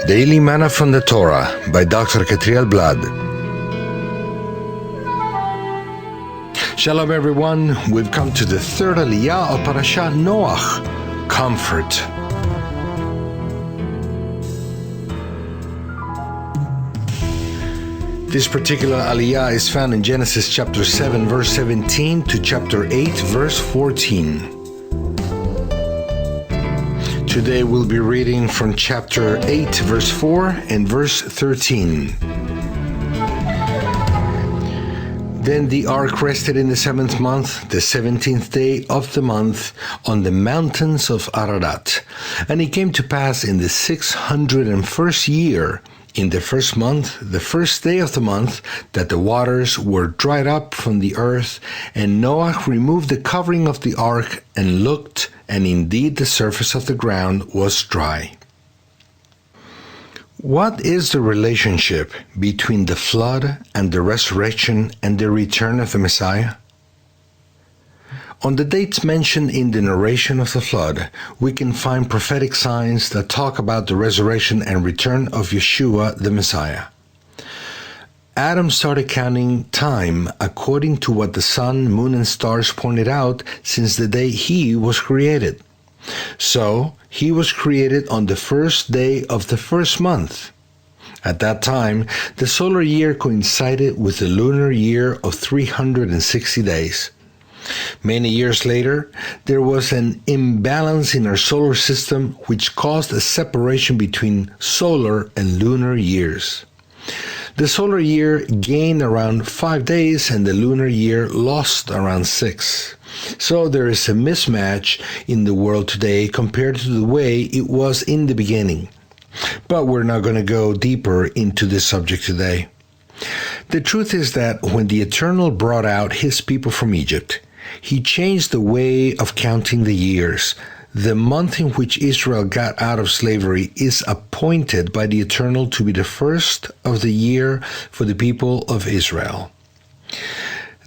Daily Manna from the Torah by Dr. Ketriel Blad. Shalom everyone, we've come to the third aliyah of Parashat Noach, comfort. This particular aliyah is found in Genesis chapter 7 verse 17 to chapter 8 verse 14. Today we'll be reading from chapter 8 verse 4 and verse 13. Then the ark rested in the 7th month, the 17th day of the month, on the mountains of Ararat. And it came to pass in the 601st year, in the first month, the first day of the month, that the waters were dried up from the earth, and Noach removed the covering of the ark and looked, and indeed the surface of the ground was dry. What is the relationship between the flood and the resurrection and the return of the Messiah? On the dates mentioned in the narration of the flood, we can find prophetic signs that talk about the resurrection and return of Yeshua, the Messiah. Adam started counting time according to what the sun, moon, and stars pointed out since the day he was created. So, he was created on the first day of the first month. At that time, the solar year coincided with the lunar year of 360 days. Many years later, there was an imbalance in our solar system which caused a separation between solar and lunar years. The solar year gained around 5 days and the lunar year lost around 6. So there is a mismatch in the world today compared to the way it was in the beginning. But we're not going to go deeper into this subject today. The truth is that when the Eternal brought out his people from Egypt, he changed the way of counting the years. The month in which Israel got out of slavery is appointed by the Eternal to be the first of the year for the people of Israel.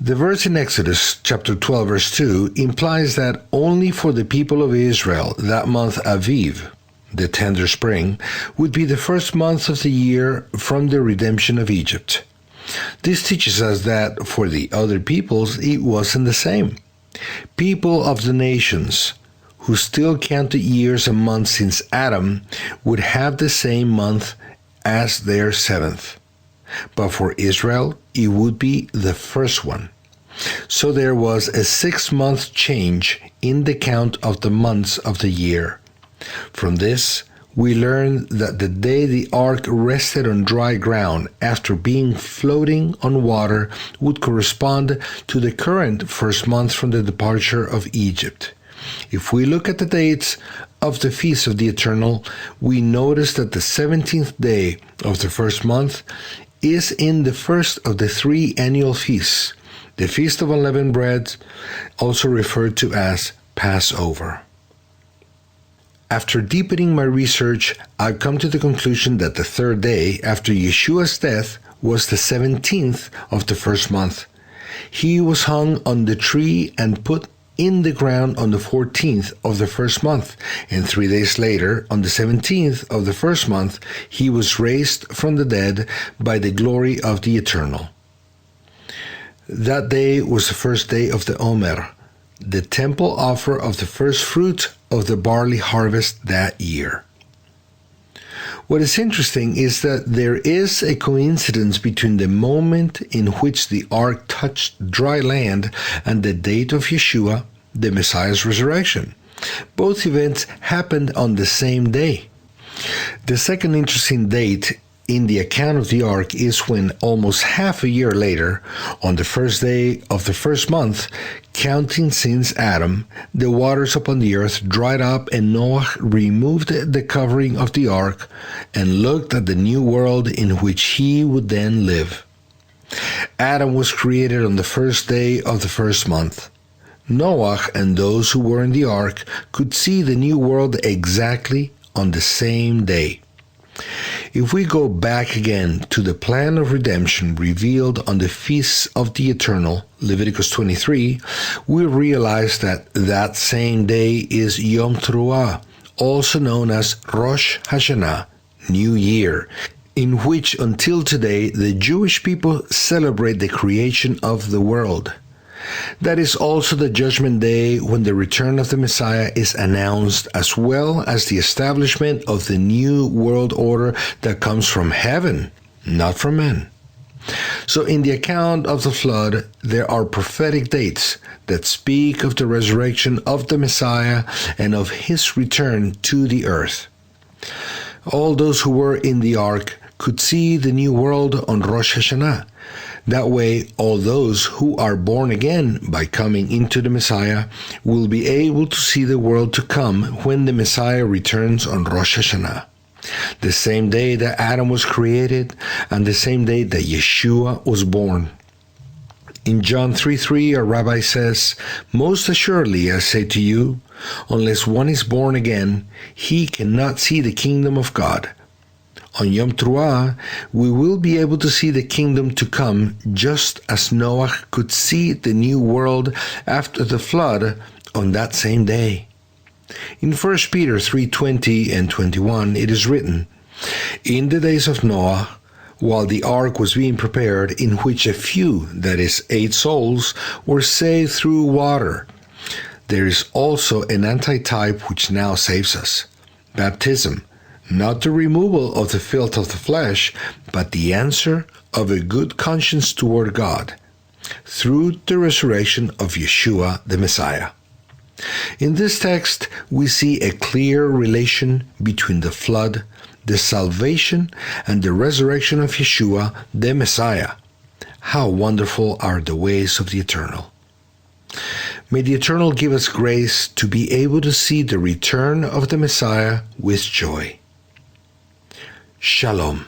The verse in Exodus chapter 12 verse 2 implies that only for the people of Israel that month Aviv, the tender spring, would be the first month of the year from the redemption of Egypt. This teaches us that for the other peoples it wasn't the same. People of the nations who still counted years and months since Adam would have the same month as their 7th. But for Israel, it would be the first one. So there was a 6-month change in the count of the months of the year. From this, we learn that the day the ark rested on dry ground after being floating on water would correspond to the current first month from the departure of Egypt. If we look at the dates of the Feast of the Eternal, we notice that the 17th day of the first month is in the first of the 3 annual feasts, the Feast of Unleavened Bread, also referred to as Passover. After deepening my research, I've come to the conclusion that the third day after Yeshua's death was the 17th of the first month. He was hung on the tree and put in the ground on the 14th of the first month, and 3 days later, on the 17th of the first month, he was raised from the dead by the glory of the Eternal. That day was the first day of the Omer, the temple offer of the first fruit of the barley harvest that year. What is interesting is that there is a coincidence between the moment in which the ark touched dry land and the date of Yeshua, the Messiah's resurrection. Both events happened on the same day. The second interesting date in the account of the ark is when almost half a year later, on the first day of the first month, counting since Adam, the waters upon the earth dried up and Noah removed the covering of the ark and looked at the new world in which he would then live. Adam was created on the first day of the first month. Noah and those who were in the ark could see the new world exactly on the same day. If we go back again to the plan of redemption revealed on the Feasts of the Eternal, Leviticus 23, we realize that that same day is Yom Teruah, also known as Rosh Hashanah, New Year, in which until today the Jewish people celebrate the creation of the world. That is also the Judgment Day, when the return of the Messiah is announced, as well as the establishment of the new world order that comes from heaven, not from men. So in the account of the flood, there are prophetic dates that speak of the resurrection of the Messiah and of his return to the earth. All those who were in the ark could see the new world on Rosh Hashanah. That way, all those who are born again by coming into the Messiah will be able to see the world to come when the Messiah returns on Rosh Hashanah, the same day that Adam was created and the same day that Yeshua was born. In John 3:3, our rabbi says, "Most assuredly I say to you, unless one is born again, he cannot see the kingdom of God." On Yom Teruah, we will be able to see the kingdom to come, just as Noach could see the new world after the flood on that same day. In 1 Peter 3:20 and 21, it is written, "In the days of Noah, while the ark was being prepared, in which a few, that is, 8 souls, were saved through water, there is also an antitype which now saves us, baptism, not the removal of the filth of the flesh, but the answer of a good conscience toward God, through the resurrection of Yeshua the Messiah." In this text, we see a clear relation between the flood, the salvation, and the resurrection of Yeshua the Messiah. How wonderful are the ways of the Eternal! May the Eternal give us grace to be able to see the return of the Messiah with joy. Shalom.